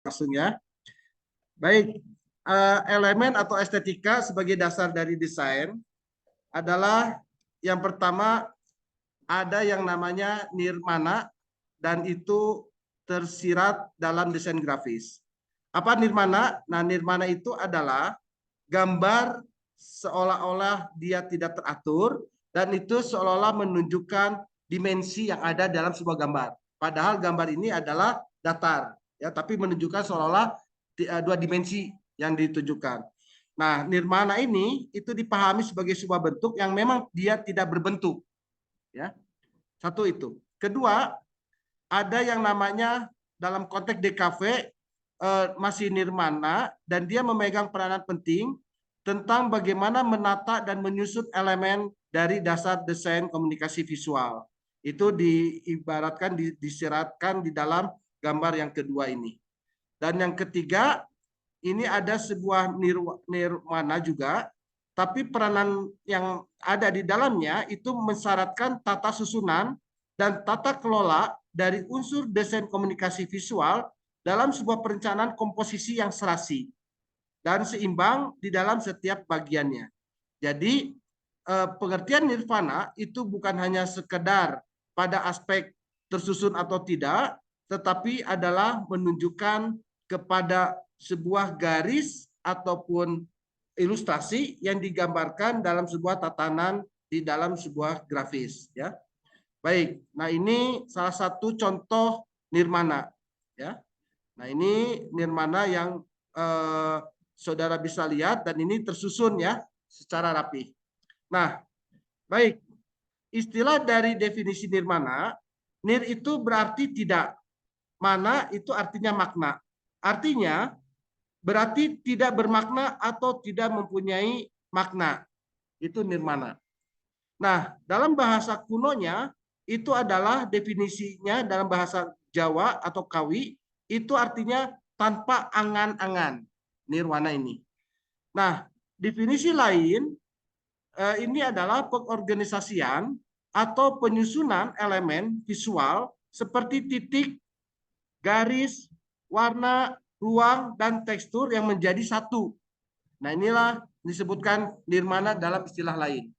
langsung ya. Baik, elemen atau estetika sebagai dasar dari desain adalah yang pertama ada yang namanya nirmana dan itu tersirat dalam desain grafis. Apa nirmana? Nah, nirmana itu adalah gambar seolah-olah dia tidak teratur dan itu seolah-olah menunjukkan dimensi yang ada dalam sebuah gambar. Padahal gambar ini adalah datar, ya, tapi menunjukkan seolah-olah dua dimensi yang ditunjukkan. Nah, nirmana ini itu dipahami sebagai sebuah bentuk yang memang dia tidak berbentuk, ya. Satu itu. Kedua, ada yang namanya dalam konteks DKV masih nirmana dan dia memegang peranan penting tentang bagaimana menata dan menyusun elemen dari dasar desain komunikasi visual. Itu diibaratkan, disiratkan di dalam gambar yang kedua ini. Dan yang ketiga, ini ada sebuah nirmana juga, tapi peranan yang ada di dalamnya itu mensyaratkan tata susunan dan tata kelola dari unsur desain komunikasi visual dalam sebuah perencanaan komposisi yang serasi dan seimbang di dalam setiap bagiannya. Jadi pengertian nirvana itu bukan hanya sekedar pada aspek tersusun atau tidak, tetapi adalah menunjukkan kepada sebuah garis ataupun ilustrasi yang digambarkan dalam sebuah tatanan di dalam sebuah grafis, ya. Baik, nah ini salah satu contoh nirmana, ya. Nah ini nirmana yang saudara bisa lihat dan ini tersusun ya secara rapi. Nah, baik, istilah dari definisi nirmana, nir itu berarti tidak, mana itu artinya makna. Artinya berarti tidak bermakna atau tidak mempunyai makna. Itu nirmana. Nah, dalam bahasa kunonya itu adalah definisinya dalam bahasa Jawa atau Kawi itu artinya tanpa angan-angan. Nirwana ini. Nah, definisi lain ini adalah pengorganisasian atau penyusunan elemen visual seperti titik, garis, warna, ruang, dan tekstur yang menjadi satu. Nah, inilah disebutkan nirmana dalam istilah lain.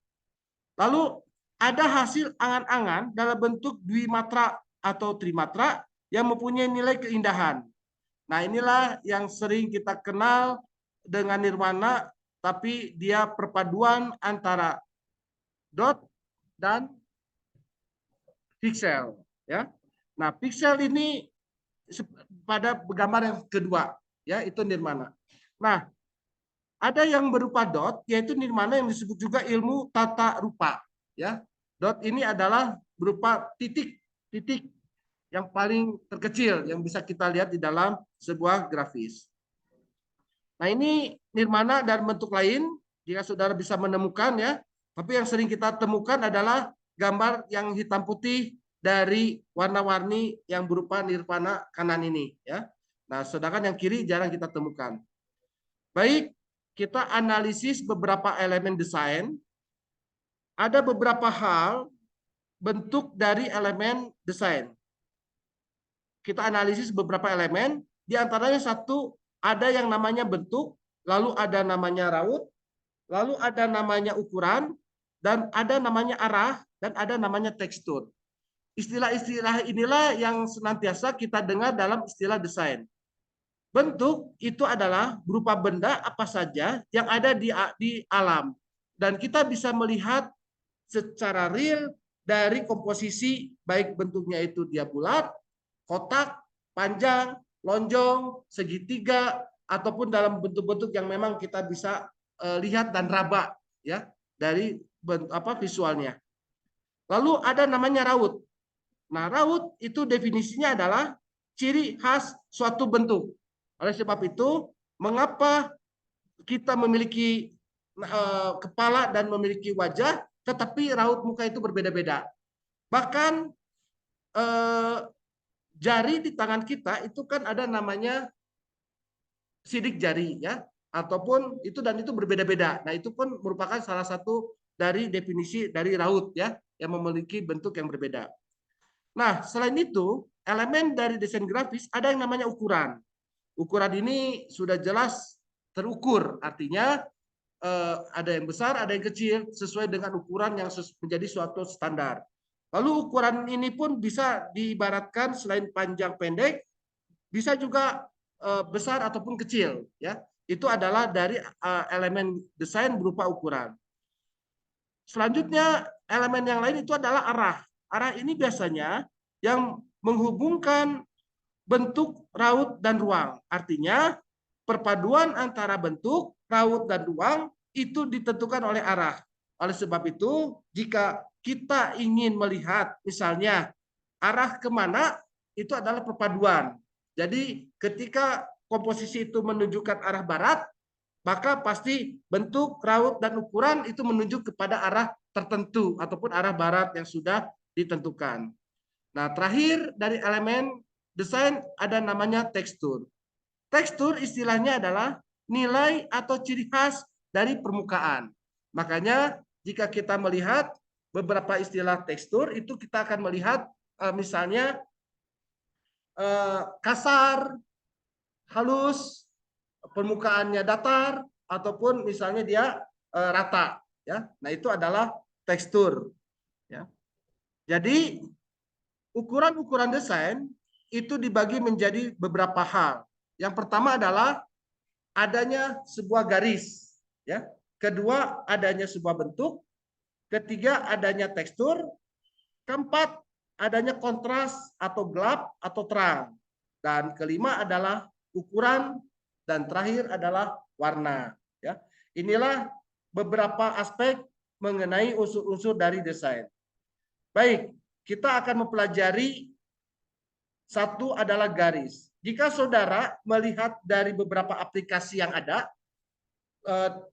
Lalu ada hasil angan-angan dalam bentuk dwimatra atau trimatra yang mempunyai nilai keindahan. Nah, inilah yang sering kita kenal dengan nirmana, tapi dia perpaduan antara dot dan pixel, ya. Nah, pixel ini pada gambar yang kedua, ya, itu nirmana. Nah, ada yang berupa dot, yaitu nirmana yang disebut juga ilmu tata rupa, ya. Dot ini adalah berupa titik yang paling terkecil yang bisa kita lihat di dalam sebuah grafis. Nah, ini nirmana dan bentuk lain jika saudara bisa menemukan ya. Tapi yang sering kita temukan adalah gambar yang hitam putih dari warna-warni yang berupa nirvana kanan ini ya. Nah, sedangkan yang kiri jarang kita temukan. Baik, kita analisis beberapa elemen desain. Ada beberapa hal bentuk dari elemen desain. Kita analisis beberapa elemen, di antaranya satu ada yang namanya bentuk, lalu ada namanya raut, lalu ada namanya ukuran, dan ada namanya arah, dan ada namanya tekstur. Istilah-istilah inilah yang senantiasa kita dengar dalam istilah desain. Bentuk itu adalah berupa benda apa saja yang ada di alam. Dan kita bisa melihat secara real dari komposisi, baik bentuknya itu dia bulat, kotak, panjang, lonjong, segitiga, ataupun dalam bentuk-bentuk yang memang kita bisa lihat dan raba ya dari visualnya. Lalu ada namanya raut. Nah, raut itu definisinya adalah ciri khas suatu bentuk. Oleh sebab itu, mengapa kita memiliki kepala dan memiliki wajah, tetapi raut muka itu berbeda-beda. Bahkan jari di tangan kita itu kan ada namanya sidik jari ya, ataupun itu dan itu berbeda-beda. Nah, itu pun merupakan salah satu dari definisi dari raut ya, yang memiliki bentuk yang berbeda. Nah, selain itu, elemen dari desain grafis ada yang namanya ukuran. Ukuran ini sudah jelas terukur, artinya ada yang besar, ada yang kecil, sesuai dengan ukuran yang menjadi suatu standar. Lalu ukuran ini pun bisa diibaratkan selain panjang pendek, bisa juga besar ataupun kecil. Ya, itu adalah dari elemen desain berupa ukuran. Selanjutnya elemen yang lain itu adalah arah. Arah ini biasanya yang menghubungkan bentuk, raut, dan ruang. Artinya perpaduan antara bentuk, raut, dan ruang itu ditentukan oleh arah. Oleh sebab itu, jika kita ingin melihat misalnya arah kemana, itu adalah perpaduan. Jadi ketika komposisi itu menunjukkan arah barat, maka pasti bentuk, raut, dan ukuran itu menunjuk kepada arah tertentu ataupun arah barat yang sudah ditentukan. Nah, terakhir dari elemen desain ada namanya tekstur. Tekstur istilahnya adalah nilai atau ciri khas dari permukaan. Makanya jika kita melihat beberapa istilah tekstur itu kita akan melihat misalnya kasar, halus, permukaannya datar, ataupun misalnya dia rata. Ya, nah itu adalah tekstur. Ya. Jadi ukuran-ukuran desain itu dibagi menjadi beberapa hal. Yang pertama adalah adanya sebuah garis, ya. Kedua, adanya sebuah bentuk. Ketiga, adanya tekstur. Keempat, adanya kontras atau gelap atau terang. Dan kelima adalah ukuran, dan terakhir adalah warna, ya. Inilah beberapa aspek mengenai unsur-unsur dari desain. Baik, kita akan mempelajari satu adalah garis. Jika saudara melihat dari beberapa aplikasi yang ada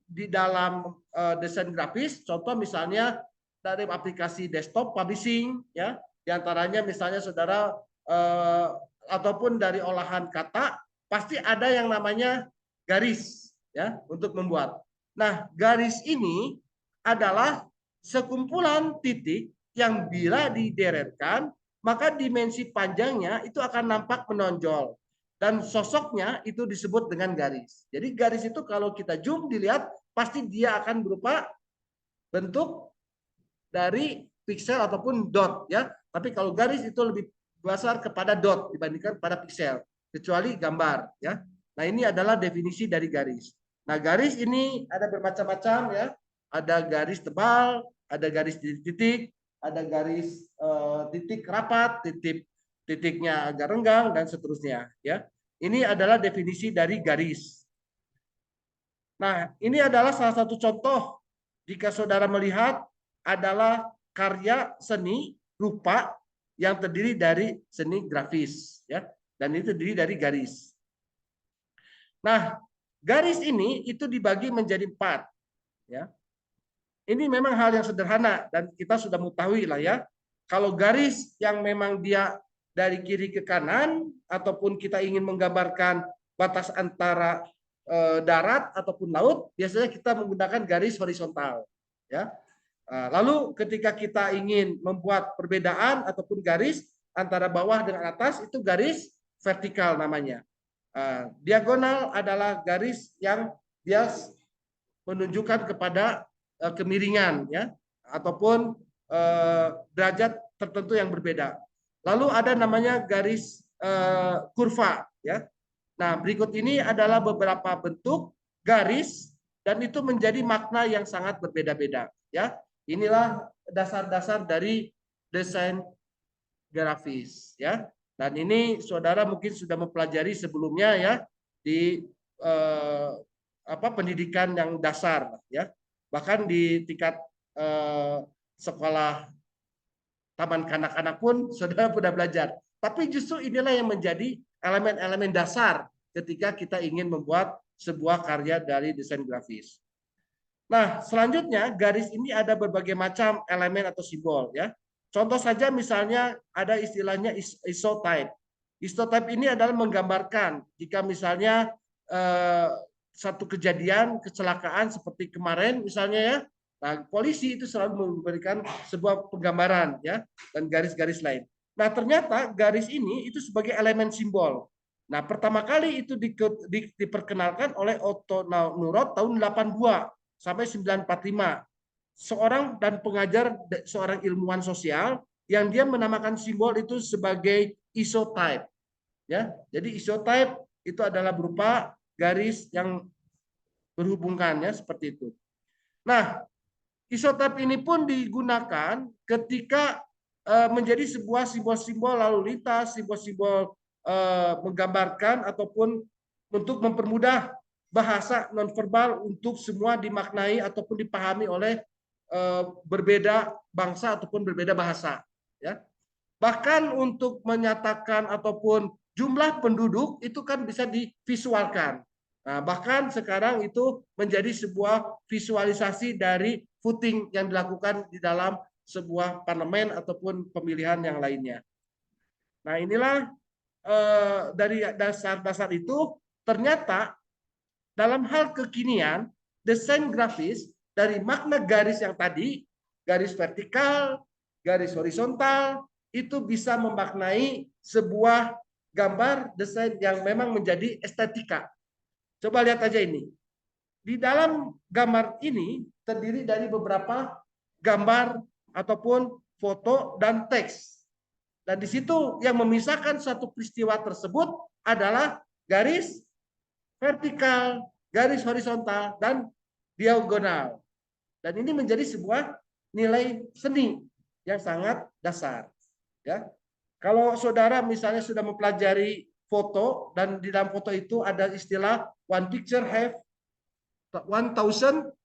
di dalam desain grafis, contoh misalnya dari aplikasi desktop publishing, ya, diantaranya misalnya saudara ataupun dari olahan kata, pasti ada yang namanya garis, ya, untuk membuat. Nah, garis ini adalah sekumpulan titik yang bila dideretkan maka dimensi panjangnya itu akan nampak menonjol dan sosoknya itu disebut dengan garis. Jadi garis itu kalau kita zoom dilihat pasti dia akan berupa bentuk dari piksel ataupun dot, ya. Tapi kalau garis itu lebih besar kepada dot dibandingkan pada piksel, kecuali gambar, ya. Nah, ini adalah definisi dari garis. Nah, garis ini ada bermacam-macam, ya. Ada garis tebal, ada garis titik, ada garis titik rapat, titiknya agak renggang dan seterusnya, ya. Ini adalah definisi dari garis. Nah, ini adalah salah satu contoh jika saudara melihat adalah karya seni rupa yang terdiri dari seni grafis, ya. Dan itu terdiri dari garis. Nah, garis ini itu dibagi menjadi 4, ya. Ini memang hal yang sederhana dan kita sudah mengetahui lah, ya. Kalau garis yang memang dia dari kiri ke kanan ataupun kita ingin menggambarkan batas antara darat ataupun laut, biasanya kita menggunakan garis horizontal, ya. Lalu ketika kita ingin membuat perbedaan ataupun garis antara bawah dengan atas, itu garis vertikal namanya. Diagonal adalah garis yang dia menunjukkan kepada kemiringan, ya, ataupun derajat tertentu yang berbeda. Lalu ada namanya garis kurva, ya. Nah, berikut ini adalah beberapa bentuk garis dan itu menjadi makna yang sangat berbeda-beda, ya. Inilah dasar-dasar dari desain grafis, ya. Dan ini saudara mungkin sudah mempelajari sebelumnya, ya, di pendidikan yang dasar, ya. Bahkan di tingkat sekolah taman kanak-kanak pun saudara sudah belajar. Tapi justru inilah yang menjadi elemen-elemen dasar ketika kita ingin membuat sebuah karya dari desain grafis. Nah, selanjutnya garis ini ada berbagai macam elemen atau simbol, ya. Contoh saja misalnya ada istilahnya isotype. Isotype ini adalah menggambarkan jika misalnya satu kejadian kecelakaan seperti kemarin misalnya, ya. Nah, polisi itu selalu memberikan sebuah penggambaran, ya, dan garis-garis lain. Nah, ternyata garis ini itu sebagai elemen simbol. Nah, pertama kali itu diperkenalkan oleh Otto Neurath tahun 82 sampai 945. Seorang dan pengajar, seorang ilmuwan sosial yang dia menamakan simbol itu sebagai isotype. Ya, jadi isotype itu adalah berupa garis yang berhubungan ya seperti itu. Nah, isotype ini pun digunakan ketika menjadi sebuah simbol-simbol lalu lintas, simbol-simbol menggambarkan ataupun untuk mempermudah bahasa nonverbal untuk semua dimaknai ataupun dipahami oleh berbeda bangsa ataupun berbeda bahasa. Ya. Bahkan untuk menyatakan ataupun jumlah penduduk itu kan bisa divisualkan. Nah, bahkan sekarang itu menjadi sebuah visualisasi dari voting yang dilakukan di dalam sebuah parlemen ataupun pemilihan yang lainnya. Nah, inilah dari dasar-dasar itu ternyata dalam hal kekinian desain grafis dari makna garis yang tadi, garis vertikal, garis horizontal, itu bisa memaknai sebuah gambar desain yang memang menjadi estetika. Coba lihat aja ini. Di dalam gambar ini terdiri dari beberapa gambar ataupun foto dan teks. Dan di situ yang memisahkan satu peristiwa tersebut adalah garis vertikal, garis horizontal, dan diagonal. Dan ini menjadi sebuah nilai seni yang sangat dasar. Ya, kalau saudara misalnya sudah mempelajari foto dan di dalam foto itu ada istilah one picture have 1000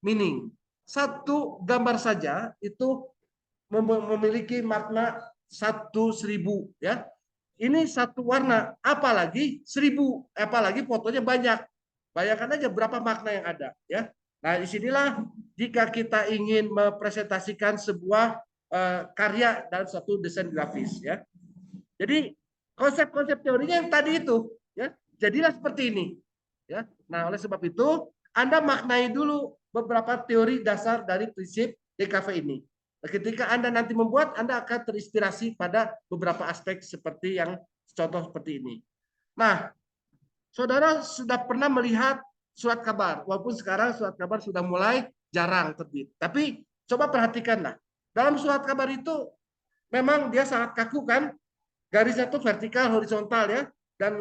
meaning. Satu gambar saja itu memiliki makna 1000 ya. Ini satu warna, apalagi 1000, apalagi fotonya banyak. Bayangkan aja berapa makna yang ada ya. Nah, disinilah jika kita ingin mempresentasikan sebuah karya dalam satu desain grafis ya. Jadi konsep-konsep teorinya yang tadi itu ya, jadilah seperti ini ya. Nah, oleh sebab itu Anda maknai dulu beberapa teori dasar dari prinsip DKV ini. Ketika Anda nanti membuat, Anda akan terinspirasi pada beberapa aspek seperti yang contoh seperti ini. Nah, saudara sudah pernah melihat surat kabar, walaupun sekarang surat kabar sudah mulai jarang terbit. Tapi coba perhatikanlah, dalam surat kabar itu memang dia sangat kaku kan, garisnya itu vertikal, horizontal ya, dan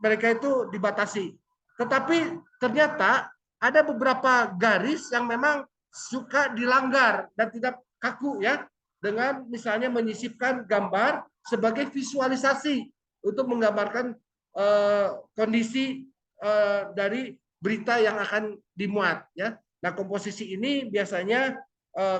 mereka itu dibatasi. Tetapi ternyata ada beberapa garis yang memang suka dilanggar dan tidak kaku ya, dengan misalnya menyisipkan gambar sebagai visualisasi untuk menggambarkan kondisi dari berita yang akan dimuat ya. Nah, komposisi ini biasanya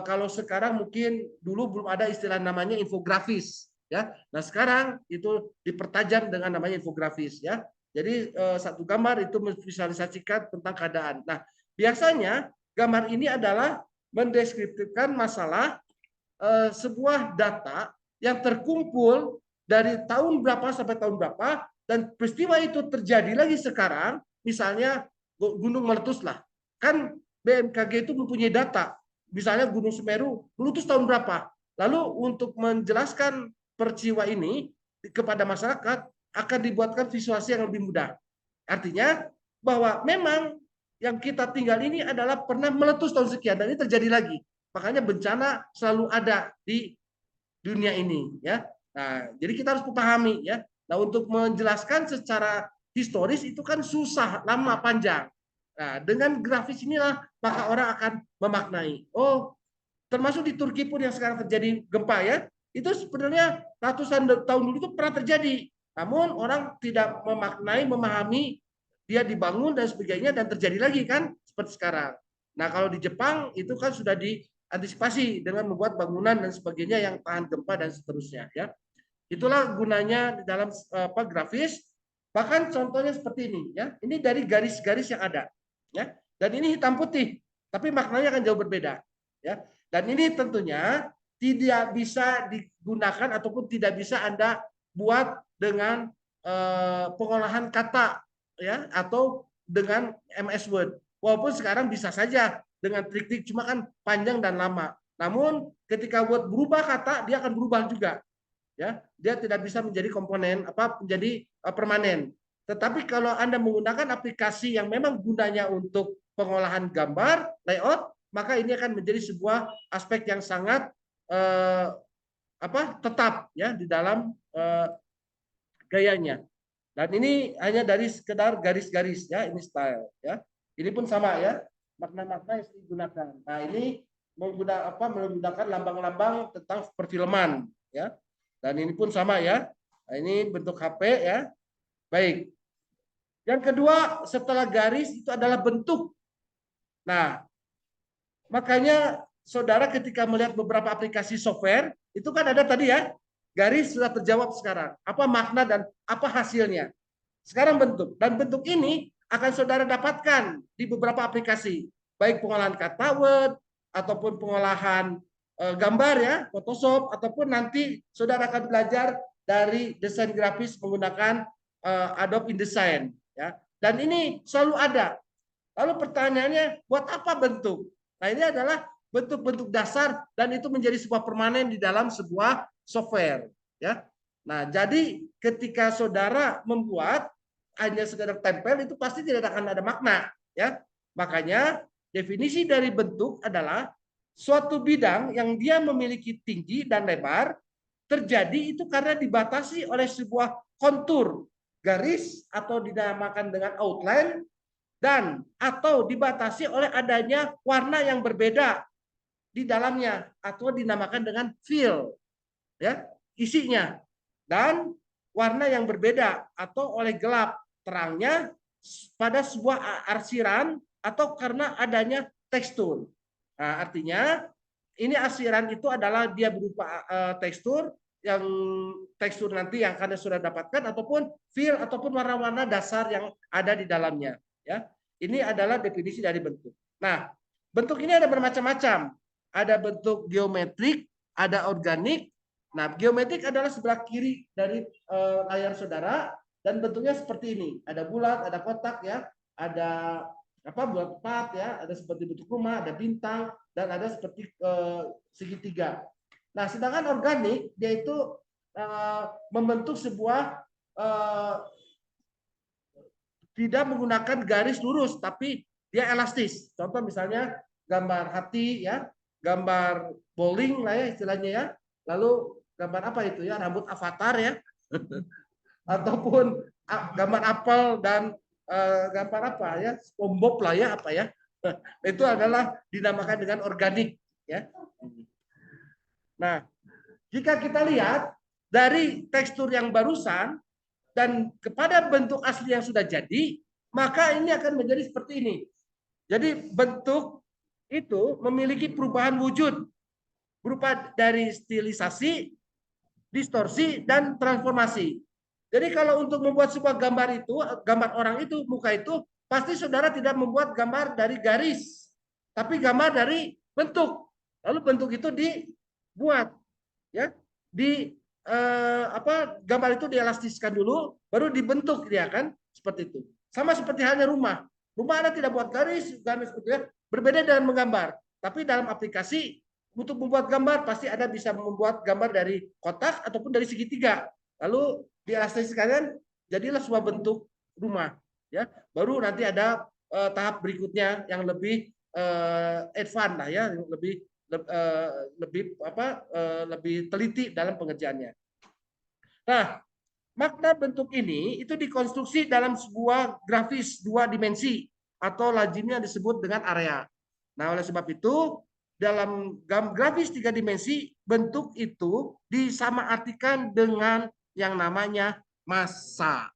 kalau sekarang mungkin dulu belum ada istilah namanya infografis ya. Nah, sekarang itu dipertajam dengan namanya infografis ya. Jadi satu gambar itu memvisualisasikan tentang keadaan. Nah, biasanya gambar ini adalah mendeskripsikan masalah sebuah data yang terkumpul dari tahun berapa sampai tahun berapa dan peristiwa itu terjadi lagi sekarang, misalnya gunung meletus lah. Kan BMKG itu mempunyai data. Misalnya Gunung Semeru meletus tahun berapa. Lalu untuk menjelaskan peristiwa ini kepada masyarakat akan dibuatkan visualisasi yang lebih mudah. Artinya bahwa memang yang kita tinggal ini adalah pernah meletus tahun sekian dan ini terjadi lagi. Makanya bencana selalu ada di dunia ini ya. Nah, jadi kita harus memahami ya. Nah, untuk menjelaskan secara historis itu kan susah, lama, panjang. Nah, dengan grafis inilah maka orang akan memaknai. Oh, termasuk di Turki pun yang sekarang terjadi gempa ya, itu sebenarnya ratusan tahun dulu itu pernah terjadi. Namun orang tidak memaknai, memahami dia dibangun dan sebagainya dan terjadi lagi kan seperti sekarang. Nah, kalau di Jepang itu kan sudah diantisipasi dengan membuat bangunan dan sebagainya yang tahan gempa dan seterusnya ya. Itulah gunanya di dalam grafis. Bahkan contohnya seperti ini ya. Ini dari garis-garis yang ada ya. Dan ini hitam putih, tapi maknanya akan jauh berbeda ya. Dan ini tentunya tidak bisa digunakan ataupun tidak bisa Anda buat dengan pengolahan kata ya atau dengan MS Word. Walaupun sekarang bisa saja dengan trik-trik, cuma kan panjang dan lama. Namun ketika Word berubah kata, dia akan berubah juga. Ya, dia tidak bisa menjadi komponen menjadi permanen. Tetapi kalau Anda menggunakan aplikasi yang memang gunanya untuk pengolahan gambar, layout, maka ini akan menjadi sebuah aspek yang sangat tetap ya di dalam gayanya. Dan ini hanya dari sekedar garis-garis ya, ini style ya. Ini pun sama ya, makna-makna yang digunakan. Nah, ini menggunakan lambang-lambang tentang perfilman ya. Dan ini pun sama ya. Nah, ini bentuk HP ya. Baik. Yang kedua, setelah garis itu adalah bentuk. Nah, makanya saudara ketika melihat beberapa aplikasi software, itu kan ada tadi ya, garis sudah terjawab sekarang. Apa makna dan apa hasilnya. Sekarang bentuk. Dan bentuk ini akan saudara dapatkan di beberapa aplikasi. Baik pengolahan kata Word, ataupun pengolahan gambar ya, Photoshop, ataupun nanti saudara akan belajar dari desain grafis menggunakan Adobe InDesign. Ya. Dan ini selalu ada. Lalu pertanyaannya, buat apa bentuk? Nah, ini adalah bentuk-bentuk dasar dan itu menjadi sebuah permanen di dalam sebuah software. Ya. Nah, jadi ketika saudara membuat hanya sekedar tempel itu pasti tidak akan ada makna. Ya. Makanya definisi dari bentuk adalah suatu bidang yang dia memiliki tinggi dan lebar terjadi itu karena dibatasi oleh sebuah kontur garis atau dinamakan dengan outline dan atau dibatasi oleh adanya warna yang berbeda di dalamnya atau dinamakan dengan fill ya isinya dan warna yang berbeda atau oleh gelap terangnya pada sebuah arsiran atau karena adanya tekstur. Nah, artinya ini arsiran itu adalah dia berupa tekstur yang tekstur nanti yang kalian sudah dapatkan ataupun fill ataupun warna-warna dasar yang ada di dalamnya ya. Ini adalah definisi dari bentuk. Nah, bentuk ini ada bermacam-macam. Ada bentuk geometrik, ada organik. Nah, geometrik adalah sebelah kiri dari layar saudara dan bentuknya seperti ini. Ada bulat, ada kotak ya, ada bulat empat ya, ada seperti bentuk rumah, ada bintang dan ada seperti segitiga. Nah, sedangkan organik yaitu membentuk sebuah tidak menggunakan garis lurus tapi dia elastis. Contoh misalnya gambar hati ya, gambar bowling lah ya istilahnya ya. Lalu gambar apa itu ya, rambut avatar ya. Ataupun gambar apel dan gambar apa ya, SpongeBob lah ya apa ya. Itu adalah dinamakan dengan organik ya. Nah, jika kita lihat dari tekstur yang barusan dan kepada bentuk asli yang sudah jadi, maka ini akan menjadi seperti ini. Jadi bentuk itu memiliki perubahan wujud berupa dari stilisasi, distorsi, dan transformasi. Jadi kalau untuk membuat sebuah gambar itu, gambar orang itu, muka itu, pasti saudara tidak membuat gambar dari garis, tapi gambar dari bentuk. Lalu bentuk itu dibuat, ya, gambar itu dielastiskan dulu, baru dibentuk dia kan, seperti itu. Sama seperti halnya rumah. Rumah Anda tidak buat garis seperti itu, berbeda dengan menggambar. Tapi dalam aplikasi untuk membuat gambar pasti Anda bisa membuat gambar dari kotak ataupun dari segitiga. Lalu dielastiskan jadilah sebuah bentuk rumah. Ya, baru nanti ada tahap berikutnya yang lebih advance lah ya, lebih teliti dalam pengerjaannya. Nah, makna bentuk ini itu dikonstruksi dalam sebuah grafis dua dimensi atau lazimnya disebut dengan area. Nah, oleh sebab itu dalam grafis tiga dimensi bentuk itu disamaartikan dengan yang namanya massa.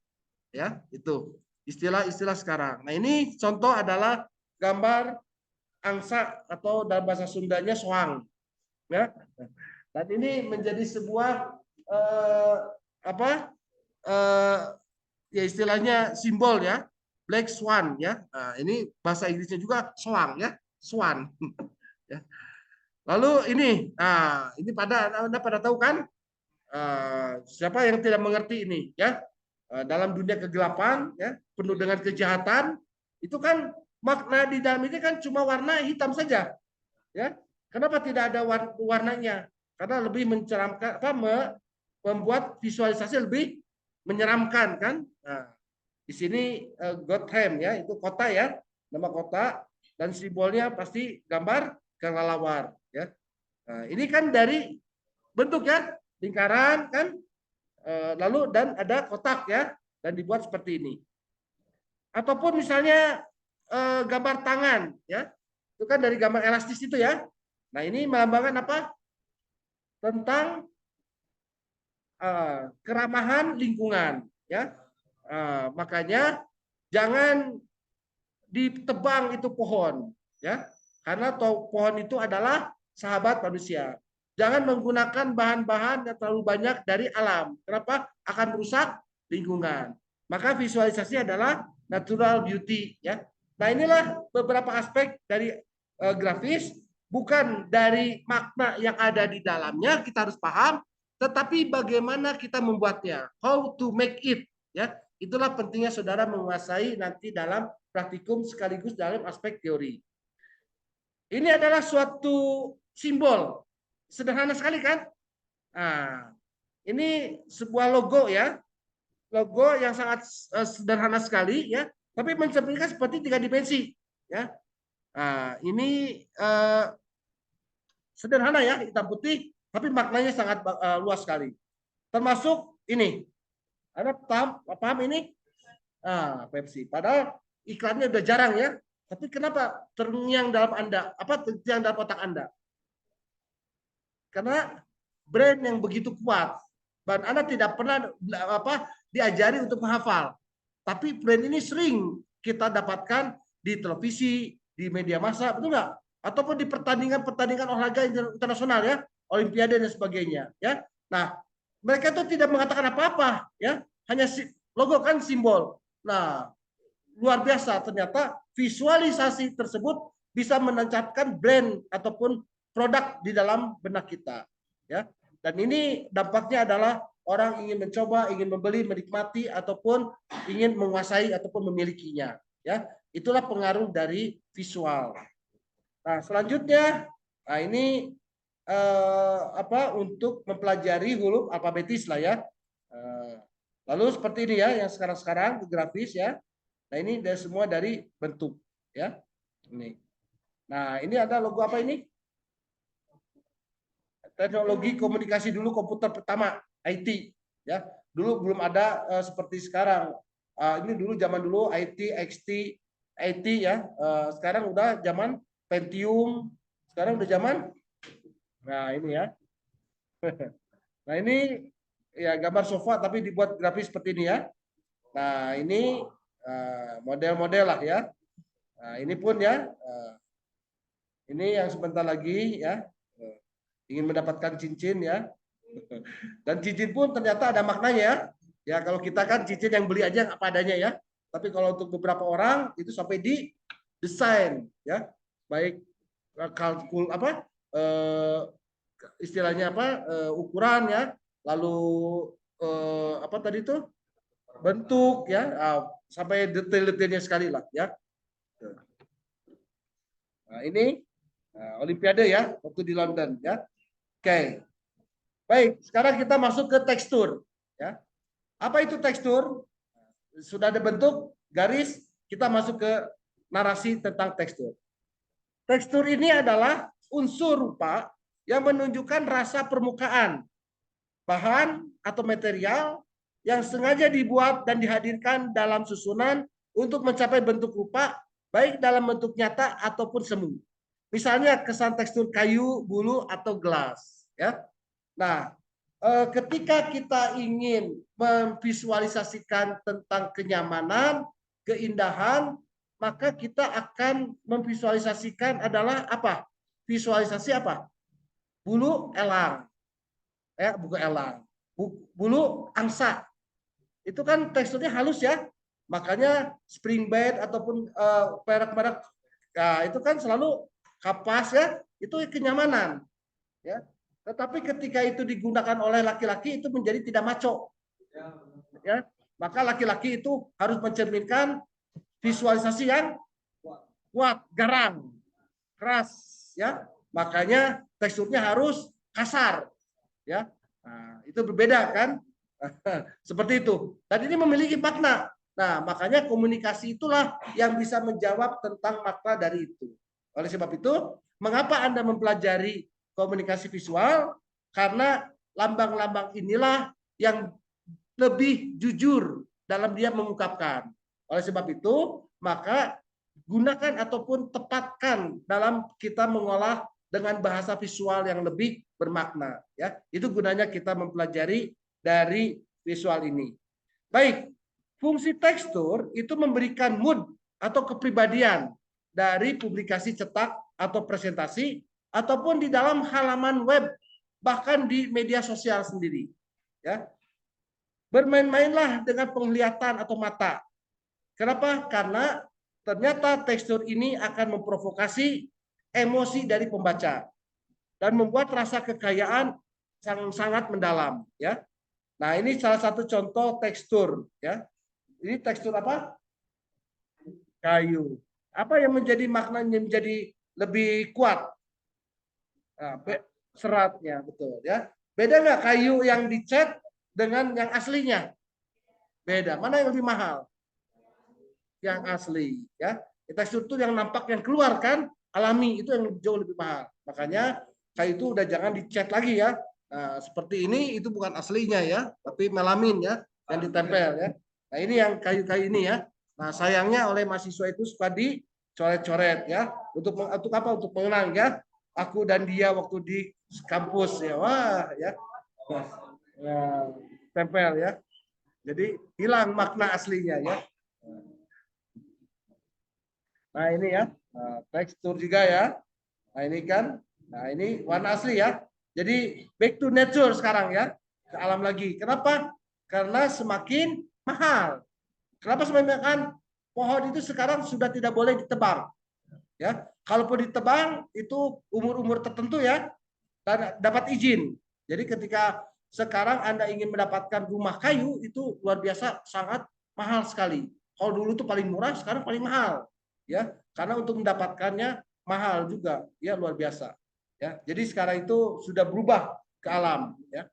Ya, itu istilah-istilah sekarang. Nah, ini contoh adalah gambar angsa atau dalam bahasa Sundanya soang. Ya. Dan ini menjadi sebuah ya istilahnya simbol ya, black swan ya. Nah, ini bahasa Inggrisnya juga swan ya, swan. Ya. Lalu ini, ini Anda pada tahu kan? Siapa yang tidak mengerti ini ya? Dalam dunia kegelapan ya, penuh dengan kejahatan, itu kan makna di dalam ini kan cuma warna hitam saja. Ya. Kenapa tidak ada warnanya? Karena lebih menceramkan membuat visualisasi lebih menyeramkan kan? Nah, Di sini Gotham ya, itu kota ya, nama kota, dan simbolnya pasti gambar kelelawar ya. Nah, ini kan dari bentuk ya, lingkaran kan, lalu dan ada kotak ya, dan dibuat seperti ini. Ataupun misalnya gambar tangan ya, itu kan dari gambar elastis itu ya. Nah ini melambangkan apa? Tentang keramahan lingkungan ya. Makanya jangan ditebang itu pohon ya, karena pohon itu adalah sahabat manusia. Jangan menggunakan bahan-bahan yang terlalu banyak dari alam. Kenapa? Akan merusak lingkungan. Maka visualisasi adalah natural beauty ya. Nah inilah beberapa aspek dari grafis, bukan dari makna yang ada di dalamnya kita harus paham, tetapi bagaimana kita membuatnya, how to make it ya. Itulah pentingnya saudara menguasai nanti dalam praktikum sekaligus dalam aspek teori. Ini adalah suatu simbol, sederhana sekali kan? Nah, ini sebuah logo ya, logo yang sangat sederhana sekali ya, tapi mencerminkan seperti 3 dimensi ya. Nah, ini sederhana ya, hitam putih, tapi maknanya sangat luas sekali. Termasuk ini, Anda paham ini? Pepsi. Padahal iklannya udah jarang ya. Tapi kenapa terngiang dalam Anda? Apa terngiang dalam otak Anda? Karena brand yang begitu kuat. Dan Anda tidak pernah diajari untuk menghafal. Tapi brand ini sering kita dapatkan di televisi, di media massa, betul nggak? Ataupun di pertandingan-pertandingan olahraga internasional ya, Olimpiade dan sebagainya. Ya, nah mereka itu tidak mengatakan apa-apa, ya, hanya logo kan simbol. Nah, luar biasa ternyata visualisasi tersebut bisa menancapkan brand ataupun produk di dalam benak kita ya. Dan ini dampaknya adalah orang ingin mencoba, ingin membeli, menikmati ataupun ingin menguasai ataupun memilikinya ya. Itulah pengaruh dari visual. Nah, selanjutnya ini untuk mempelajari huruf alfabetis lah ya. Lalu seperti ini ya yang sekarang grafis ya. Nah, ini semua dari bentuk ya. Ini. Nah, ini ada logo apa ini? Teknologi komunikasi dulu komputer pertama, IT ya. Dulu belum ada seperti sekarang. Ini dulu zaman dulu IT, XT, IT ya. Sekarang udah zaman Pentium. Sekarang udah zaman. Nah, ini ya. Nah, ini ya gambar sofa tapi dibuat grafis seperti ini ya. Nah, ini model-model lah ya. Nah, ini pun ya, ini yang sebentar lagi ya, ingin mendapatkan cincin ya. Dan cincin pun ternyata ada maknanya ya. Ya kalau kita kan cincin yang beli aja apa adanya ya. Tapi kalau untuk beberapa orang itu sampai di desain ya, baik kalkul istilahnya ukuran ya, lalu apa tadi itu bentuk ya, sampai detail-detailnya sekali lah ya. Nah, ini Olimpiade ya, waktu di London ya. Oke. Baik, sekarang kita masuk ke tekstur ya. Apa itu tekstur? Sudah ada bentuk, garis, kita masuk ke narasi tentang tekstur. Tekstur ini adalah unsur rupa yang menunjukkan rasa permukaan, bahan atau material yang sengaja dibuat dan dihadirkan dalam susunan untuk mencapai bentuk rupa, baik dalam bentuk nyata ataupun semu. Misalnya kesan tekstur kayu, bulu, atau gelas. Ya. Nah, ketika kita ingin memvisualisasikan tentang kenyamanan, keindahan, maka kita akan memvisualisasikan adalah apa? Visualisasi apa? Bulu elang. Ya, bukan elang. Bulu angsa. Itu kan teksturnya halus ya. Makanya spring bed ataupun perak-perak itu kan selalu kapas ya, itu kenyamanan. Ya. Tetapi ketika itu digunakan oleh laki-laki itu menjadi tidak maco. Ya. Maka laki-laki itu harus mencerminkan visualisasi yang kuat, garang, keras ya. Makanya teksturnya harus kasar. Ya. Nah, itu berbeda kan? Seperti itu. Dan ini memiliki makna. Nah, makanya komunikasi itulah yang bisa menjawab tentang makna dari itu. Oleh sebab itu, mengapa Anda mempelajari komunikasi visual? Karena lambang-lambang inilah yang lebih jujur dalam dia mengungkapkan. Oleh sebab itu, maka gunakan ataupun tepatkan dalam kita mengolah dengan bahasa visual yang lebih bermakna. Ya, itu gunanya kita mempelajari dari visual ini. Baik, fungsi tekstur itu memberikan mood atau kepribadian dari publikasi cetak atau presentasi ataupun di dalam halaman web bahkan di media sosial sendiri. Ya, bermain-mainlah dengan penglihatan atau mata. Kenapa? Karena ternyata tekstur ini akan memprovokasi emosi dari pembaca dan membuat rasa kekayaan sangat mendalam. Ya, nah ini salah satu contoh tekstur. Ya, ini tekstur apa? Kayu. Apa yang menjadi maknanya menjadi lebih kuat? Nah, seratnya, betul ya. Beda nggak kayu yang dicat dengan yang aslinya? Beda. Mana yang lebih mahal? Yang asli, ya. Tekstur itu yang nampak yang keluar kan, alami itu yang jauh lebih mahal. Makanya kayu itu udah jangan dicat lagi ya. Nah, seperti ini itu bukan aslinya ya, tapi melamin ya yang ditempel ya. Nah, ini yang kayu-kayu ini ya. Nah, sayangnya oleh mahasiswa itu suka dicoret-coret ya. Untuk apa? Untuk mengenang ya. Aku dan dia waktu di kampus ya. Wah, ya. Nah, tempel ya. Jadi hilang makna aslinya ya. Nah, ini ya. Nah, tekstur juga ya. Nah, ini kan. Nah, ini warna asli ya. Jadi back to nature sekarang ya. Ke alam lagi. Kenapa? Karena semakin mahal. Kenapa semakin mahal? Pohon itu sekarang sudah tidak boleh ditebang. Ya, kalaupun ditebang itu umur-umur tertentu ya dan dapat izin. Jadi ketika sekarang Anda ingin mendapatkan rumah kayu itu luar biasa sangat mahal sekali. Kalau dulu tuh paling murah, sekarang paling mahal. Ya, karena untuk mendapatkannya mahal juga, ya luar biasa. Ya, jadi sekarang itu sudah berubah ke alam. Ya,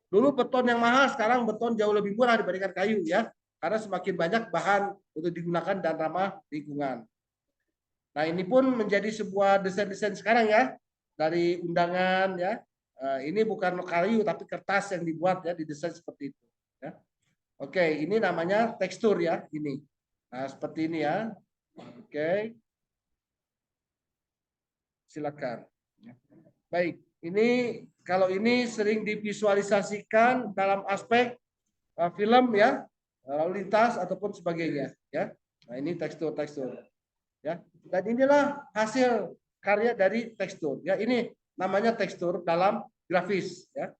dulu beton yang mahal, sekarang beton jauh lebih murah dibandingkan kayu ya, karena semakin banyak bahan untuk digunakan dan ramah lingkungan. Nah, ini pun menjadi sebuah desain-desain sekarang ya, dari undangan ya. Ini bukan kayu tapi kertas yang dibuat ya, didesain seperti itu ya. Oke, ini namanya tekstur ya, ini. Nah, seperti ini ya. Oke. Silakan. Baik, ini kalau ini sering divisualisasikan dalam aspek film ya, lalu lintas ataupun sebagainya ya. Nah, ini tekstur-tekstur. Ya, dan inilah hasil karya dari tekstur ya. Ini namanya tekstur dalam grafis ya.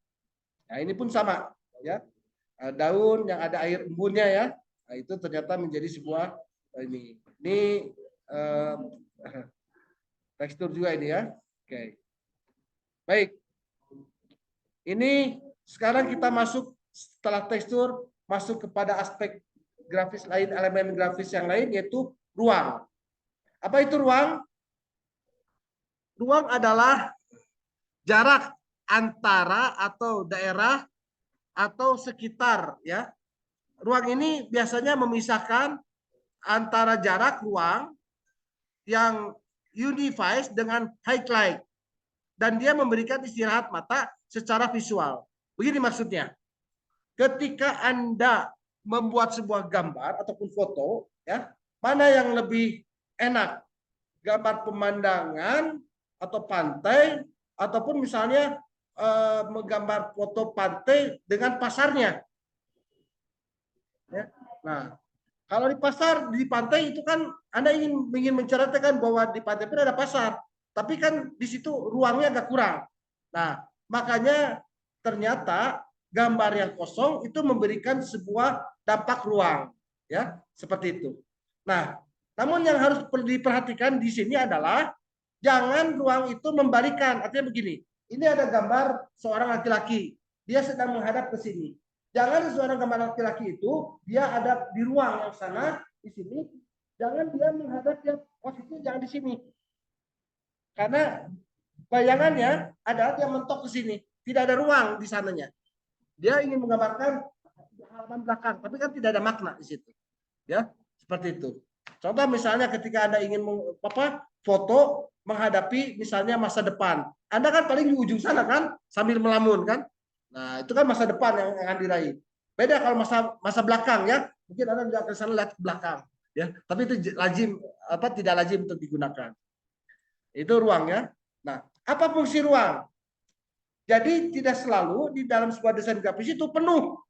Nah, ini pun sama ya. Daun yang ada air embunnya ya. Nah, itu ternyata menjadi sebuah ini eh, tekstur juga ini ya. Oke, baik, ini sekarang kita masuk setelah tekstur masuk kepada aspek grafis lain, elemen grafis yang lain yaitu ruang. Apa itu ruang? Ruang adalah jarak antara atau daerah atau sekitar ya. Ruang ini biasanya memisahkan antara jarak ruang yang unifies dengan highlight dan dia memberikan istirahat mata secara visual. Begini maksudnya. Ketika Anda membuat sebuah gambar ataupun foto ya, mana yang lebih enak? Gambar pemandangan atau pantai ataupun misalnya menggambar foto pantai dengan pasarnya. Ya. Nah, kalau di pasar di pantai itu kan Anda ingin menceritakan bahwa di pantai pun ada pasar, tapi kan di situ ruangnya agak kurang. Nah, makanya ternyata gambar yang kosong itu memberikan sebuah dampak ruang, ya seperti itu. Nah, namun yang harus diperhatikan di sini adalah jangan ruang itu membalikan. Artinya begini, ini ada gambar seorang laki-laki, dia sedang menghadap ke sini. Jangan seorang gambar laki-laki itu dia ada di ruang yang sana di sini, jangan dia menghadap dia posisi jangan di sini. Karena bayangannya ada yang mentok ke sini, tidak ada ruang di sananya. Dia ingin menggambarkan halaman belakang, tapi kan tidak ada makna di situ. Ya, seperti itu. Contoh misalnya ketika Anda ingin foto menghadapi misalnya masa depan. Anda kan paling di ujung sana kan sambil melamun kan. Nah, itu kan masa depan yang akan diraih. Beda kalau masa belakang ya. Mungkin Anda tidak ke sana lihat ke belakang ya. Tapi itu lazim tidak lazim untuk digunakan. Itu ruang ya. Nah, apa fungsi ruang? Jadi tidak selalu di dalam sebuah desain grafis itu penuh.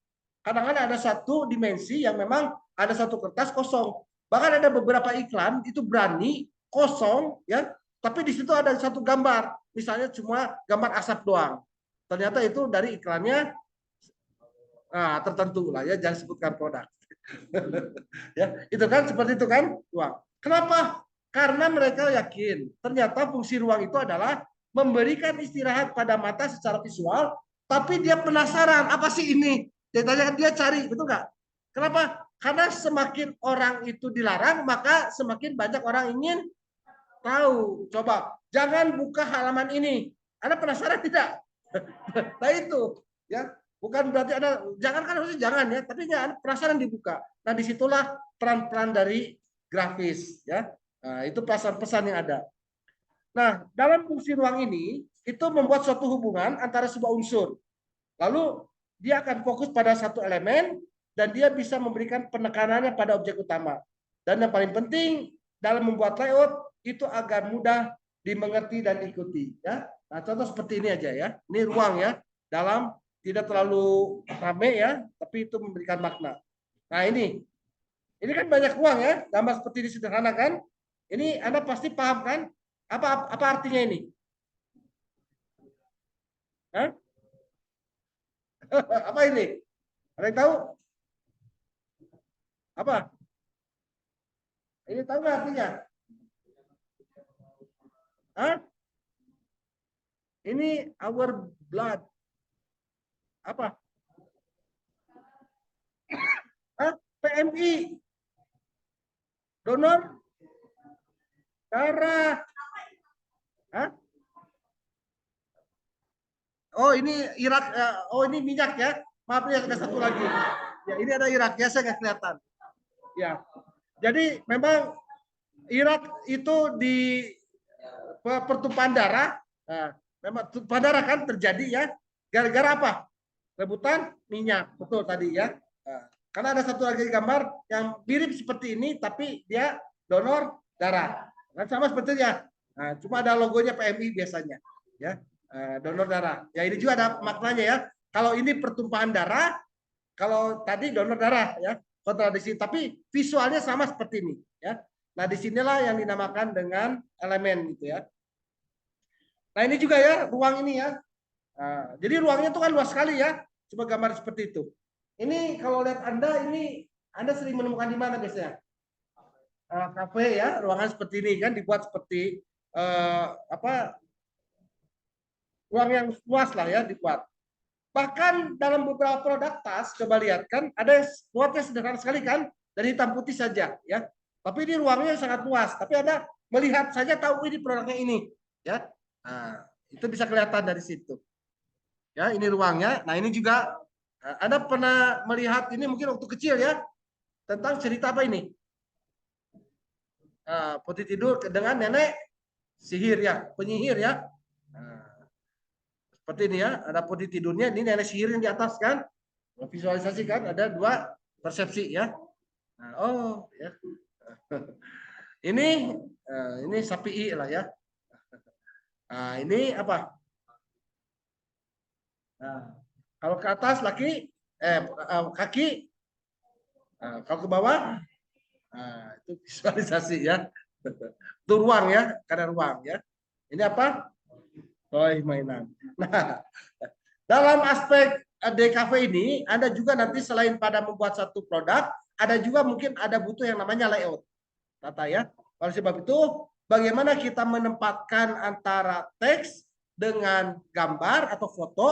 Kadang-kadang ada satu dimensi yang memang ada satu kertas kosong. Bahkan ada beberapa iklan itu berani kosong ya, tapi di situ ada satu gambar, misalnya cuma gambar asap doang. Ternyata itu dari iklannya tertentu lah ya, jangan sebutkan produk. Ya, itu kan seperti itu kan ruang. Kenapa? Karena mereka yakin ternyata fungsi ruang itu adalah memberikan istirahat pada mata secara visual, tapi dia penasaran apa sih ini? Dia cari, betul nggak? Kenapa? Karena semakin orang itu dilarang, maka semakin banyak orang ingin tahu. Coba, jangan buka halaman ini. Anda penasaran tidak? Nah itu, ya. Bukan berarti Anda jangan kan harusnya jangan ya, tapi ya Anda penasaran dibuka. Nah disitulah peran-peran dari grafis, ya. Nah, itu pesan-pesan yang ada. Nah dalam fungsi ruang ini itu membuat suatu hubungan antara sebuah unsur. Lalu dia akan fokus pada satu elemen dan dia bisa memberikan penekanannya pada objek utama. Dan yang paling penting dalam membuat layout itu agar mudah dimengerti dan diikuti. Ya. Nah, contoh seperti ini aja ya. Ini ruang ya, dalam tidak terlalu ramai ya, tapi itu memberikan makna. Nah ini kan banyak ruang ya, gambar seperti ini sederhana kan? Ini Anda pasti paham kan? Apa artinya ini? Hah? Apa ini? Ada yang tahu? Apa? Ini tahu nggak artinya? Hah? Ini our blood. Apa? Hah? PMI. Donor darah. Hah? Oh ini Irak. Oh ini minyak ya. Maaf ya ada satu lagi. Ya ini ada Irak ya, saya nggak kelihatan. Ya. Jadi memang Irak itu di pertumpahan darah. Nah, memang pertumpahan darah kan terjadi ya. Gara-gara apa? Rebutan minyak. Betul tadi ya. Nah, karena ada satu lagi gambar yang mirip seperti ini, tapi dia donor darah. Kan sama sebetulnya. Nah, cuma ada logonya PMI biasanya. Ya, donor darah. Ya ini juga ada maknanya ya. Kalau ini pertumpahan darah, kalau tadi donor darah ya, kontradiksi. Tapi visualnya sama seperti ini ya. Nah disinilah yang dinamakan dengan elemen gitu ya. Nah ini juga ya ruang ini ya. Nah, jadi ruangnya itu kan luas sekali ya. Coba gambar seperti itu. Ini kalau lihat Anda sering menemukan di mana biasanya? Kafe ya, ruangan seperti ini kan dibuat seperti ruang yang luas lah ya dibuat. Bahkan dalam beberapa produk tas, coba lihat kan, ada buatnya sederhana sekali kan, dari hitam putih saja ya. Tapi ini ruangnya sangat luas. Tapi Anda melihat saja tahu ini produknya ini ya. Nah, itu bisa kelihatan dari situ. Ya, ini ruangnya. Nah, ini juga Anda pernah melihat ini mungkin waktu kecil ya, tentang cerita apa ini? Putih tidur dengan nenek sihir ya, penyihir ya. Nah, seperti ini ya, ada putih tidurnya, ini nenek sihir yang di atas kan. Visualisasi kan ada dua persepsi ya. Nah, oh ya. Ini sapi lah ya. Nah, ini apa? Nah, kalau ke atas kaki, kalau ke bawah, itu visualisasi ya. Itu ruang ya, karena ruang ya. Ini apa? Toy mainan. Nah, dalam aspek DKV ini, Anda juga nanti selain pada membuat satu produk, ada juga mungkin ada butuh yang namanya layout. Tata ya. Oleh sebab itu, bagaimana kita menempatkan antara teks dengan gambar atau foto,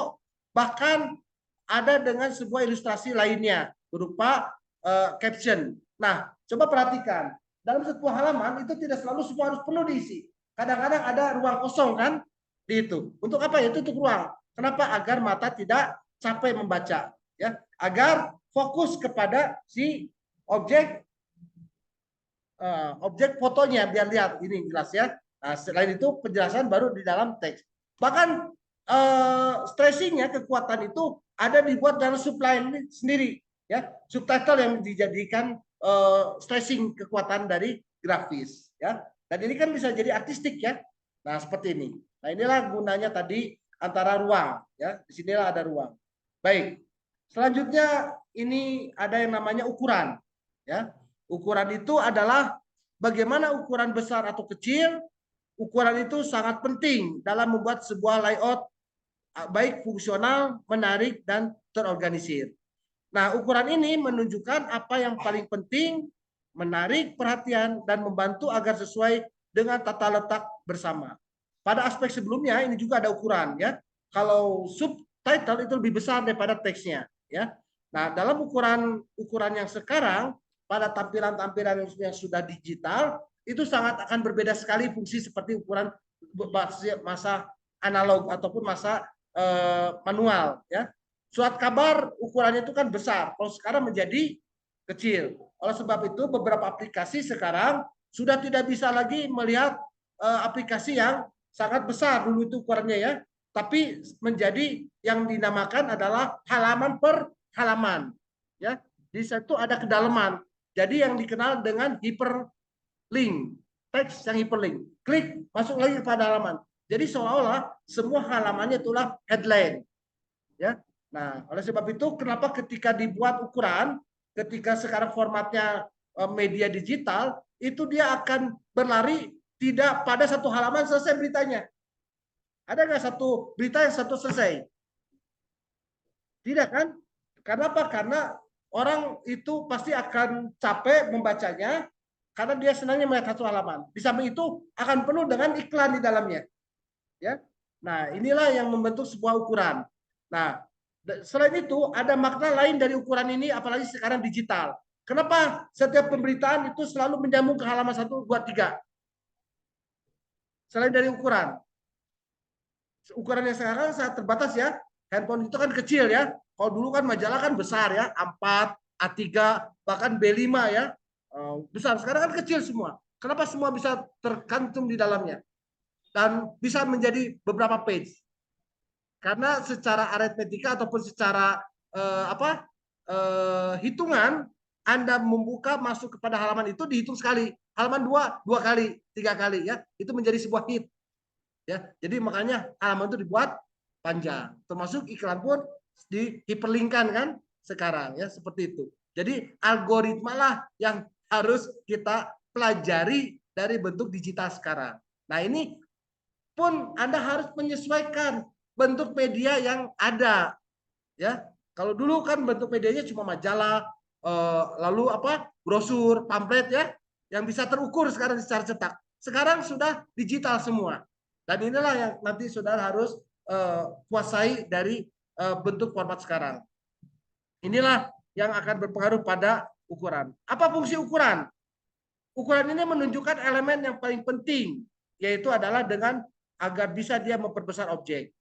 bahkan ada dengan sebuah ilustrasi lainnya berupa caption. Nah, coba perhatikan. Dalam sebuah halaman itu tidak selalu semua harus penuh diisi. Kadang-kadang ada ruang kosong kan di itu. Untuk apa ya? Itu untuk ruang. Kenapa? Agar mata tidak capek membaca, ya. Agar fokus kepada si objek objek fotonya biar lihat ini jelas ya. Nah, selain itu penjelasan baru di dalam teks. Bahkan stressingnya kekuatan itu ada dibuat dalam subline sendiri ya, subtitle yang dijadikan stressing kekuatan dari grafis ya. Dan ini kan bisa jadi artistik ya. Nah, seperti ini. Nah, inilah gunanya tadi antara ruang ya. Di sinilah ada ruang. Baik. Selanjutnya ini ada yang namanya ukuran ya. Ukuran itu adalah bagaimana ukuran besar atau kecil. Ukuran itu sangat penting dalam membuat sebuah layout baik fungsional, menarik, dan terorganisir. Nah, ukuran ini menunjukkan apa yang paling penting, menarik perhatian, dan membantu agar sesuai dengan tata letak bersama. Pada aspek sebelumnya ini juga ada ukuran ya. Kalau subtitle itu lebih besar daripada teksnya ya. Nah, dalam ukuran yang sekarang pada tampilan-tampilan yang sudah digital itu sangat akan berbeda sekali fungsi seperti ukuran masa analog ataupun masa manual ya. Surat kabar ukurannya itu kan besar, kalau sekarang menjadi kecil. Oleh sebab itu beberapa aplikasi sekarang sudah tidak bisa lagi melihat aplikasi yang sangat besar dulu itu ukurannya ya, tapi menjadi yang dinamakan adalah halaman per halaman ya. Di situ ada kedalaman. Jadi yang dikenal dengan hyperlink, teks yang hyperlink. Klik masuk lagi pada halaman. Jadi seolah-olah semua halamannya itulah headline ya. Nah, oleh sebab itu kenapa ketika dibuat ukuran, ketika sekarang formatnya media digital, itu dia akan berlari tidak pada satu halaman selesai beritanya. Ada nggak satu berita yang satu selesai? Tidak kan? Kenapa? Karena orang itu pasti akan capek membacanya karena dia senangnya melihat satu halaman. Di samping itu akan penuh dengan iklan di dalamnya. Ya. Nah, inilah yang membentuk sebuah ukuran. Nah, selain itu ada makna lain dari ukuran ini, apalagi sekarang digital. Kenapa setiap pemberitaan itu selalu menyambung ke halaman 1, 2, 3? Selain dari ukuran. Ukuran yang sekarang sangat terbatas ya. Handphone itu kan kecil ya. Kalau dulu kan majalah kan besar ya, A4, A3, bahkan B5 ya. Besar. Sekarang kan kecil semua. Kenapa semua bisa terkantum di dalamnya? Dan bisa menjadi beberapa page. Karena secara aritmetika ataupun secara hitungan, Anda membuka masuk kepada halaman itu dihitung sekali, halaman 2 kali, 3 kali ya, itu menjadi sebuah hit ya. Jadi makanya halaman itu dibuat panjang, termasuk iklan pun dihiperlinkkan kan sekarang ya, seperti itu. Jadi algoritma lah yang harus kita pelajari dari bentuk digital sekarang. Nah, ini pun Anda harus menyesuaikan bentuk media yang ada ya. Kalau dulu kan bentuk medianya cuma majalah, lalu brosur, pamflet ya, yang bisa terukur sekarang secara cetak. Sekarang sudah digital semua. Dan inilah yang nanti saudara harus kuasai dari bentuk format sekarang. Inilah yang akan berpengaruh pada ukuran. Apa fungsi ukuran? Ukuran ini menunjukkan elemen yang paling penting, yaitu adalah dengan agar bisa dia memperbesar objek.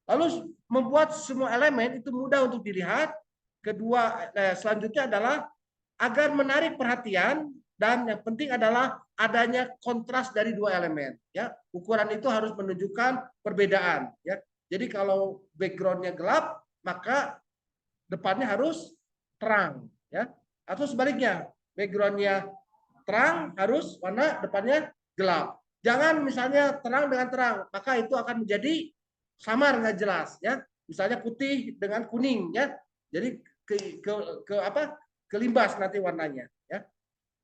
Lalu membuat semua elemen itu mudah untuk dilihat. Kedua, selanjutnya adalah agar menarik perhatian, dan yang penting adalah adanya kontras dari dua elemen. Ya, ukuran itu harus menunjukkan perbedaan. Ya, jadi kalau backgroundnya gelap, maka depannya harus terang. Ya, atau sebaliknya, backgroundnya terang harus warna depannya gelap. Jangan misalnya terang dengan terang, maka itu akan menjadi samar, nggak jelas ya. Misalnya putih dengan kuning ya, jadi kelimbas nanti warnanya ya.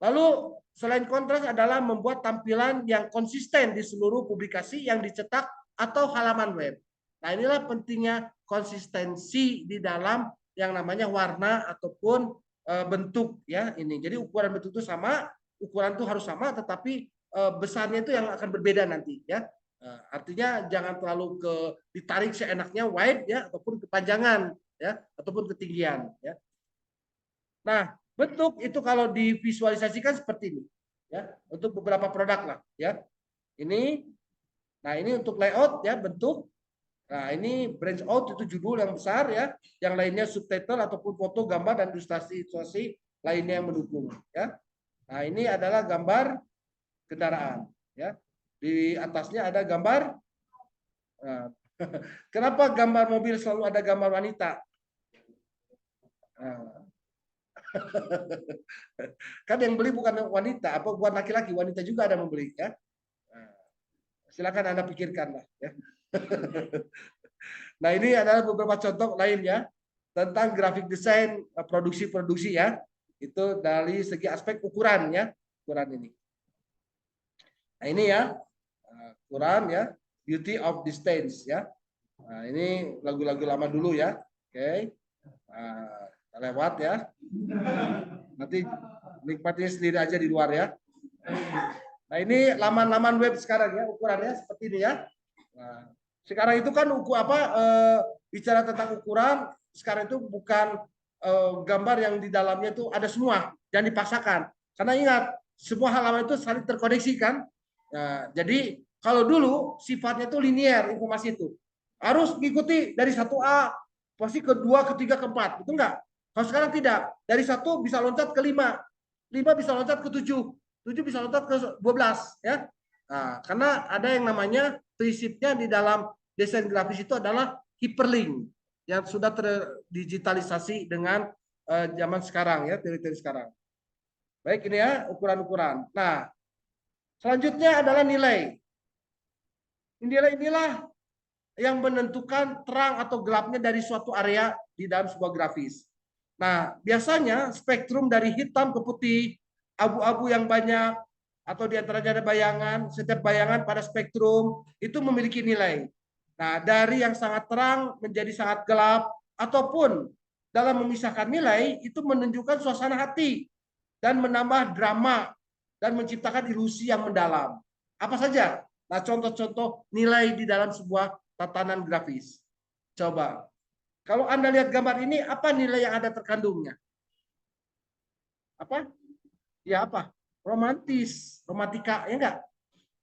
Lalu selain kontras adalah membuat tampilan yang konsisten di seluruh publikasi yang dicetak atau halaman web. Nah, inilah pentingnya konsistensi di dalam yang namanya warna ataupun bentuk ya ini. Jadi ukuran bentuk itu sama, ukuran itu harus sama, tetapi besarnya itu yang akan berbeda nanti ya. Artinya jangan terlalu ditarik seenaknya wide ya, ataupun kepanjangan ya, ataupun ketinggian ya. Nah, bentuk itu kalau divisualisasikan seperti ini ya, untuk beberapa produk lah ya. Ini, nah ini untuk layout ya, bentuk. Nah, ini branch out itu judul yang besar ya, yang lainnya subtitle ataupun foto, gambar, dan ilustrasi lainnya yang mendukung ya. Nah, ini adalah gambar kendaraan, ya. Di atasnya ada gambar. Nah, kenapa gambar mobil selalu ada gambar wanita? Nah, kan yang beli bukan wanita, apa bukan laki-laki, wanita juga ada membeli, ya. Nah, silakan Anda pikirkan lah, ya. Nah, ini adalah beberapa contoh lainnya tentang grafik desain produksi-produksi, ya. Itu dari segi aspek ukuran, ya, ukuran ini. Nah, ini ya, ukuran, ya, beauty of distance, ya. Nah, ini lagu-lagu lama dulu, ya. Oke. Nah, lewat, ya. Nanti nikmati sendiri aja di luar, ya. Nah, ini laman-laman web sekarang, ya, ukurannya seperti ini, ya. Nah, sekarang itu kan bicara tentang ukuran, sekarang itu bukan gambar yang di dalamnya itu ada semua, jangan dipaksakan. Karena ingat, semua halaman itu saling terkoneksi kan. Nah, jadi kalau dulu sifatnya itu linier informasi itu. Harus mengikuti dari 1A pasti ke 2, ke 3, ke 4. Itu enggak. Kalau sekarang tidak. Dari 1 bisa loncat ke 5. 5 bisa loncat ke 7. 7 bisa loncat ke 12, ya. Nah, karena ada yang namanya prinsipnya di dalam desain grafis itu adalah hyperlink yang sudah terdigitalisasi dengan zaman sekarang, ya, teori-teori sekarang. Baik, ini ya ukuran-ukuran. Nah, selanjutnya adalah nilai. Nilai inilah yang menentukan terang atau gelapnya dari suatu area di dalam sebuah grafis. Nah, biasanya spektrum dari hitam ke putih, abu-abu yang banyak, atau di antaranya ada bayangan, setiap bayangan pada spektrum itu memiliki nilai. Nah, dari yang sangat terang menjadi sangat gelap, ataupun dalam memisahkan nilai, itu menunjukkan suasana hati, dan menambah drama, dan menciptakan ilusi yang mendalam. Apa saja? Nah, contoh-contoh nilai di dalam sebuah tatanan grafis. Coba. Kalau Anda lihat gambar ini, apa nilai yang ada terkandungnya? Apa? Ya apa? Romantis, romantika, ya enggak?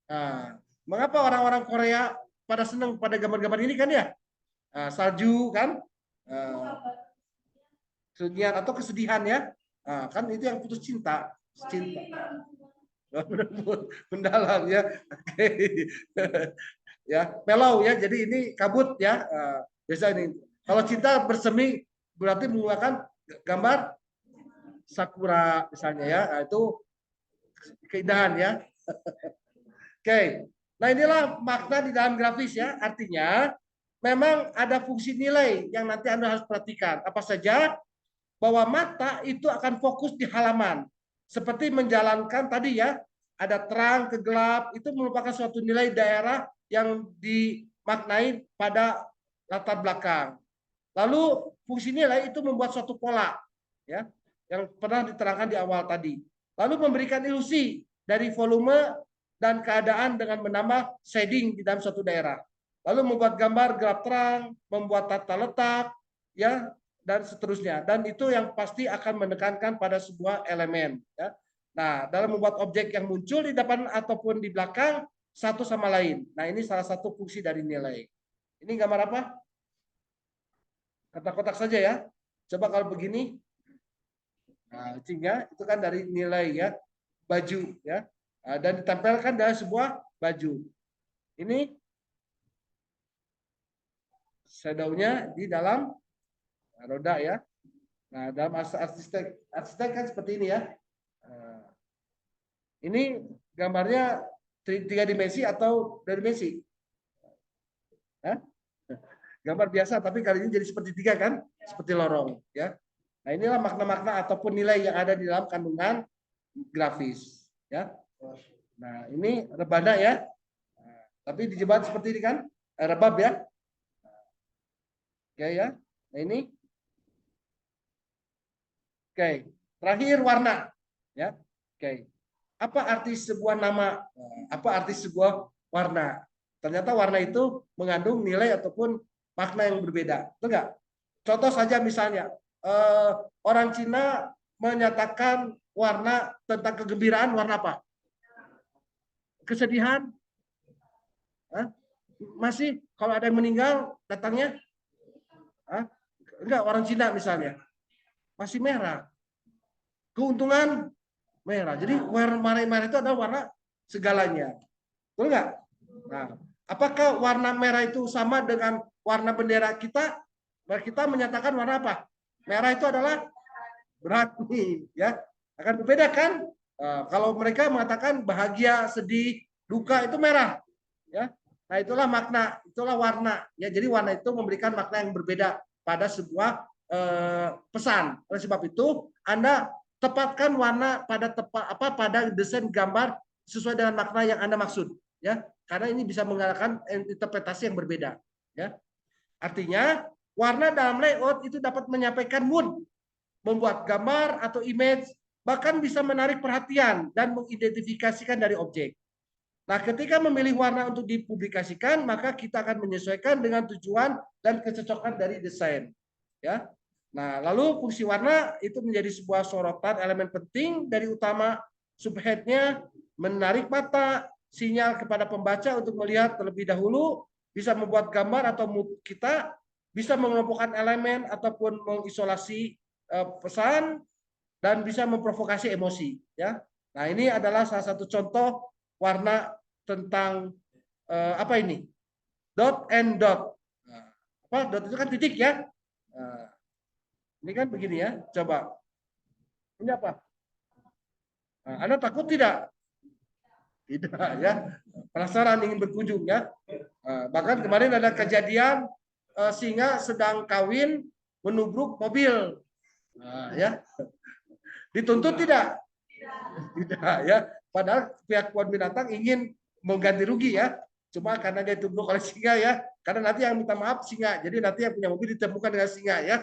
Nah, mengapa orang-orang Korea pada senang pada gambar-gambar ini kan ya? Nah, salju kan? Kesedihan atau kesedihan, ya? Nah, kan itu yang putus cinta. Cinta. Mendalam, ya. Oke. Ya, mellow, ya. Jadi ini kabut, ya. Biasa ini. Kalau cinta bersemi berarti menggunakan gambar sakura misalnya, ya. Nah, itu keindahan, ya. Oke. Nah, inilah makna di dalam grafis, ya. Artinya memang ada fungsi nilai yang nanti Anda harus perhatikan. Apa saja? Bahwa mata itu akan fokus di halaman. Seperti menjalankan tadi, ya. Ada terang, kegelap, itu merupakan suatu nilai daerah yang dimaknai pada latar belakang. Lalu fungsi nilai itu membuat suatu pola, ya, yang pernah diterangkan di awal tadi. Lalu memberikan ilusi dari volume dan keadaan dengan menambah shading di dalam suatu daerah. Lalu membuat gambar gelap terang, membuat tata letak, ya, dan seterusnya. Dan itu yang pasti akan menekankan pada sebuah elemen, ya. Nah, dalam membuat objek yang muncul di depan ataupun di belakang satu sama lain. Nah, ini salah satu fungsi dari nilai. Ini gambar apa? Kotak-kotak saja, ya. Coba kalau begini. Nah, sehingga itu kan dari nilai, ya. Baju, ya. Nah, dan ditempelkan dalam sebuah baju. Ini shadow-nya di dalam roda, ya. Nah, dalam arsitek kan seperti ini, ya. Nah, ini gambarnya 3 dimensi atau 2 dimensi? Hah? Gambar biasa, tapi kali ini jadi seperti 3 kan? Seperti lorong, ya. Nah, inilah makna-makna ataupun nilai yang ada di dalam kandungan grafis, ya. Nah, ini rebana, ya. Nah, tapi dijebat seperti ini kan? Rebab, ya. Oke, ya. Nah, ini. Oke. Terakhir warna, ya. Oke. Apa arti sebuah nama? Apa arti sebuah warna? Ternyata warna itu mengandung nilai ataupun makna yang berbeda. Betul nggak? Contoh saja misalnya, orang Cina menyatakan warna tentang kegembiraan warna apa? Kesedihan? Hah? Masih kalau ada yang meninggal datangnya? Hah? Enggak, orang Cina misalnya. Masih merah. Keuntungan? merah. Jadi warna merah itu adalah warna segalanya. Betul nggak? Nah, apakah warna merah itu sama dengan warna bendera kita? Kita menyatakan warna apa? Merah itu adalah berani, ya. Akan berbeda kan? Kalau mereka mengatakan bahagia, sedih, duka itu merah, ya. Nah, itulah makna, itulah warna, ya. Jadi warna itu memberikan makna yang berbeda pada sebuah pesan. Oleh sebab itu, Anda tepatkan warna pada desain gambar sesuai dengan makna yang Anda maksud, ya. Karena ini bisa menggunakan interpretasi yang berbeda, ya. Artinya, warna dalam layout itu dapat menyampaikan mood, membuat gambar atau image, bahkan bisa menarik perhatian dan mengidentifikasikan dari objek. Nah, ketika memilih warna untuk dipublikasikan, maka kita akan menyesuaikan dengan tujuan dan kecocokan dari desain. Ya. Nah, lalu fungsi warna itu menjadi sebuah sorotan elemen penting dari utama subheadnya, menarik mata, sinyal kepada pembaca untuk melihat terlebih dahulu, bisa membuat gambar atau mood kita, bisa mengelompokkan elemen ataupun mengisolasi pesan, dan bisa memprovokasi emosi. Ya. Nah, ini adalah salah satu contoh warna tentang apa ini? Dot and dot. Nah, apa? Dot itu kan titik ya. Nah, ini kan begini ya. Coba. Ini apa? Nah, Anda takut tidak? Tidak ya. Penasaran ingin berkunjung ya. Nah, bahkan kemarin ada kejadian singa sedang kawin menubruk mobil. Nah, ya. Dituntut tidak? Tidak ya. Padahal pihak kebun binatang ingin mengganti rugi ya. Cuma karena dia ditubruk oleh singa ya. Karena nanti yang minta maaf singa. Jadi nanti yang punya mobil ditemukan dengan singa ya.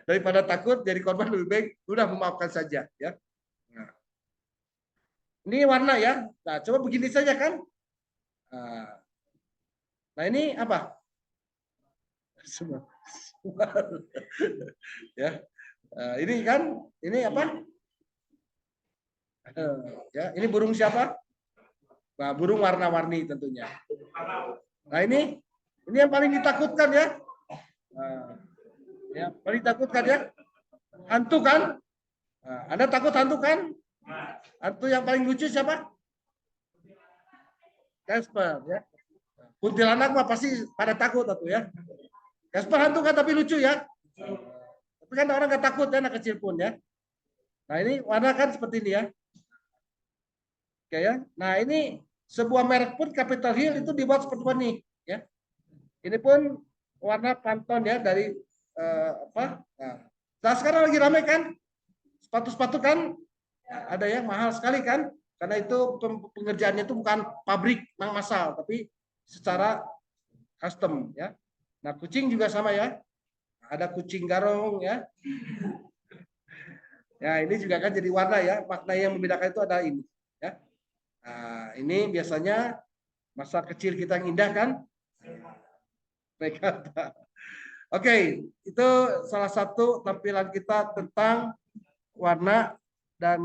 Daripada takut jadi korban lebih baik udah memaafkan saja ya. Nah, ini warna ya. Nah, coba begini saja kan. Nah, ini apa? Semua. Ya. Ini kan, ini apa? Ya, ini burung siapa? Nah, burung warna-warni tentunya. Nah, ini yang paling ditakutkan ya. Nah, ya, paling takutkan ya. Hantu kan? Nah, Anda takut hantu kan? Hantu yang paling lucu siapa? Casper ya. Kuntilanak mah pasti pada takut atau ya. Casper hantu kan tapi lucu ya. Tapi kan orang nggak takut ya, anak kecil pun ya. Nah, ini warna kan seperti ini ya. Oke ya. Nah, ini sebuah merek pun Capitol Hill itu dibuat seperti ini ya. Ini pun warna Pantone ya dari apa? Nah, sekarang lagi ramai kan? Sepatu-sepatu kan ada yang mahal sekali kan? Karena itu pengerjaannya itu bukan pabrik massal, tapi secara custom ya. Nah, kucing juga sama ya. Ada kucing garong ya. Ya, ini juga kan jadi warna ya. Makna yang membedakan itu ada ini ya. Nah, ini biasanya masa kecil kita yang indah kan? Oke, itu salah satu tampilan kita tentang warna dan